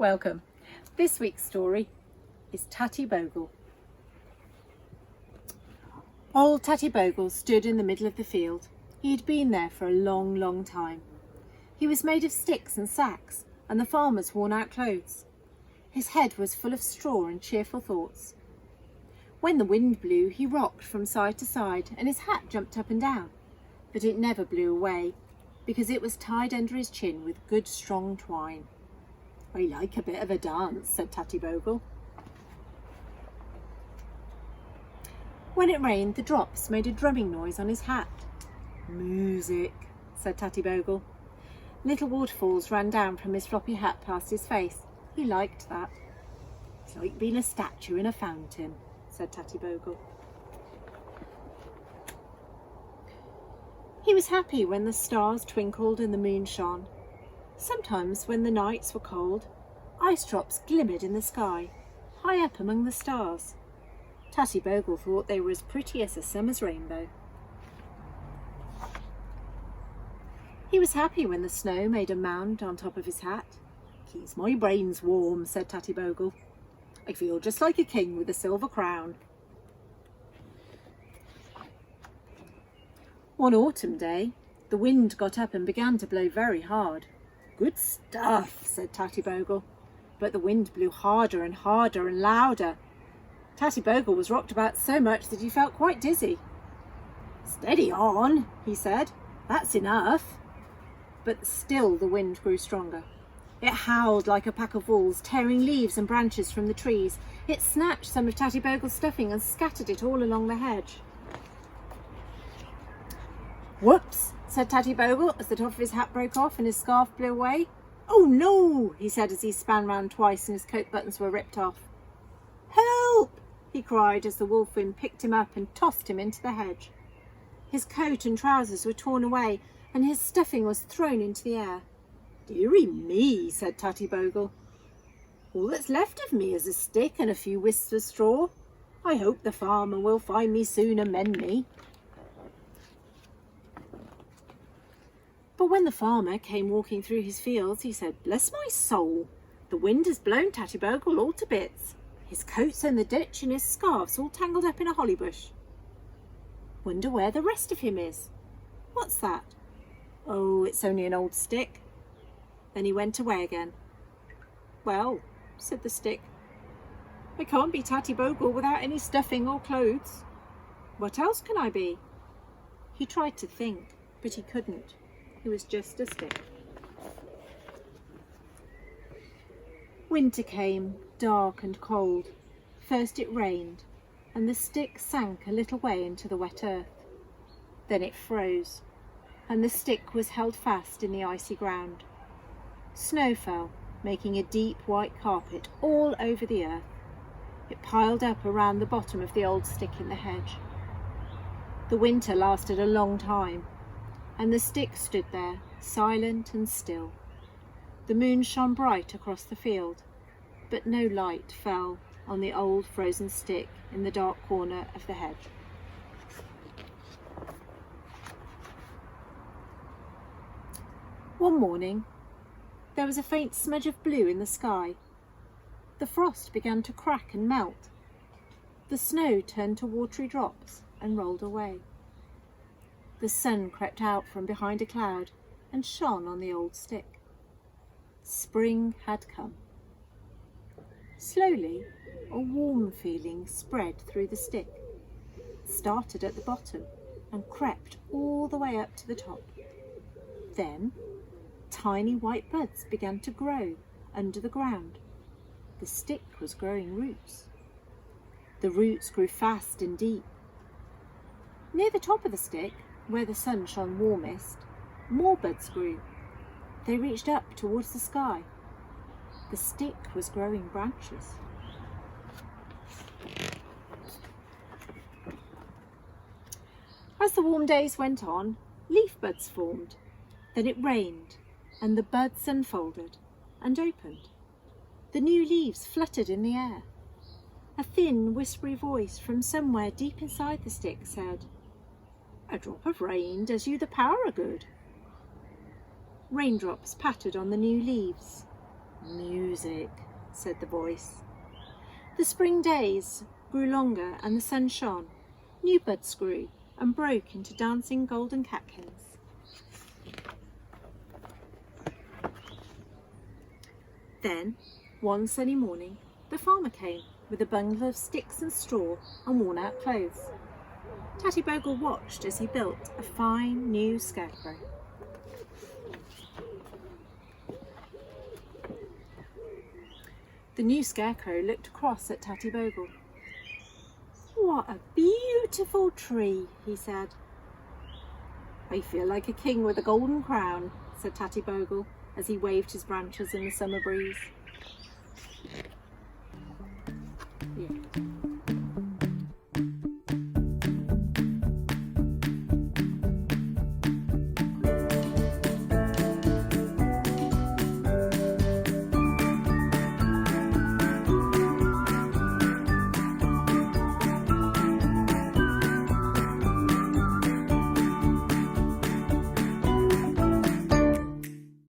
Welcome. This week's story is Tatty Bogle. Old Tatty Bogle stood in the middle of the field. He had been there for a long, long time. He was made of sticks and sacks and the farmer's worn-out clothes. His head was full of straw and cheerful thoughts. When the wind blew, he rocked from side to side and his hat jumped up and down, but it never blew away because it was tied under his chin with good strong twine. "I like a bit of a dance," said Tatty Bogle. When it rained, the drops made a drumming noise on his hat. "Music," said Tatty Bogle. Little waterfalls ran down from his floppy hat past his face. He liked that. "It's like being a statue in a fountain," said Tatty Bogle. He was happy when the stars twinkled and the moon shone. Sometimes, when the nights were cold, ice drops glimmered in the sky, high up among the stars. Tatty Bogle thought they were as pretty as a summer's rainbow. He was happy when the snow made a mound on top of his hat. "Keeps my brains warm," said Tatty Bogle. "I feel just like a king with a silver crown." One autumn day, the wind got up and began to blow very hard. "Good stuff," said Tatty Bogle, but the wind blew harder and harder and louder. Tatty Bogle was rocked about so much that he felt quite dizzy. "Steady on," he said. "That's enough." But still the wind grew stronger. It howled like a pack of wolves, tearing leaves and branches from the trees. It snatched some of Tatty Bogle's stuffing and scattered it all along the hedge. "Whoops," said Tatty Bogle as the top of his hat broke off and his scarf blew away. "Oh no," he said as he span round twice and his coat buttons were ripped off. "Help," he cried as the wolf wind picked him up and tossed him into the hedge. His coat and trousers were torn away and his stuffing was thrown into the air. "Dearie me," said Tatty Bogle. "All that's left of me is a stick and a few wisps of straw. I hope the farmer will find me soon and mend me." But when the farmer came walking through his fields, he said, "Bless my soul, the wind has blown Tatty Bogle all to bits. His coat's in the ditch and his scarf's all tangled up in a holly bush. Wonder where the rest of him is. What's that? Oh, it's only an old stick." Then he went away again. "Well," said the stick, "I can't be Tatty Bogle without any stuffing or clothes. What else can I be?" He tried to think, but he couldn't. He was just a stick. Winter came, dark and cold. First it rained, and the stick sank a little way into the wet earth. Then it froze, and the stick was held fast in the icy ground. Snow fell, making a deep white carpet all over the earth. It piled up around the bottom of the old stick in the hedge. The winter lasted a long time, and the stick stood there, silent and still. The moon shone bright across the field, but no light fell on the old frozen stick in the dark corner of the hedge. One morning, there was a faint smudge of blue in the sky. The frost began to crack and melt. The snow turned to watery drops and rolled away. The sun crept out from behind a cloud and shone on the old stick. Spring had come. Slowly, a warm feeling spread through the stick. It started at the bottom and crept all the way up to the top. Then, tiny white buds began to grow under the ground. The stick was growing roots. The roots grew fast and deep. Near the top of the stick, where the sun shone warmest, more buds grew. They reached up towards the sky. The stick was growing branches. As the warm days went on, leaf buds formed. Then it rained, and the buds unfolded and opened. The new leaves fluttered in the air. A thin, whispery voice from somewhere deep inside the stick said, "A drop of rain does you the power o' good." Raindrops pattered on the new leaves. Music, said the voice. The spring days grew longer and the sun shone. New buds grew and broke into dancing golden catkins. Then, one sunny morning, the farmer came with a bundle of sticks and straw and worn-out clothes. Tatty Bogle watched as he built a fine new scarecrow. The new scarecrow looked across at Tatty Bogle. "What a beautiful tree," he said. "I feel like a king with a golden crown," said Tatty Bogle as he waved his branches in the summer breeze.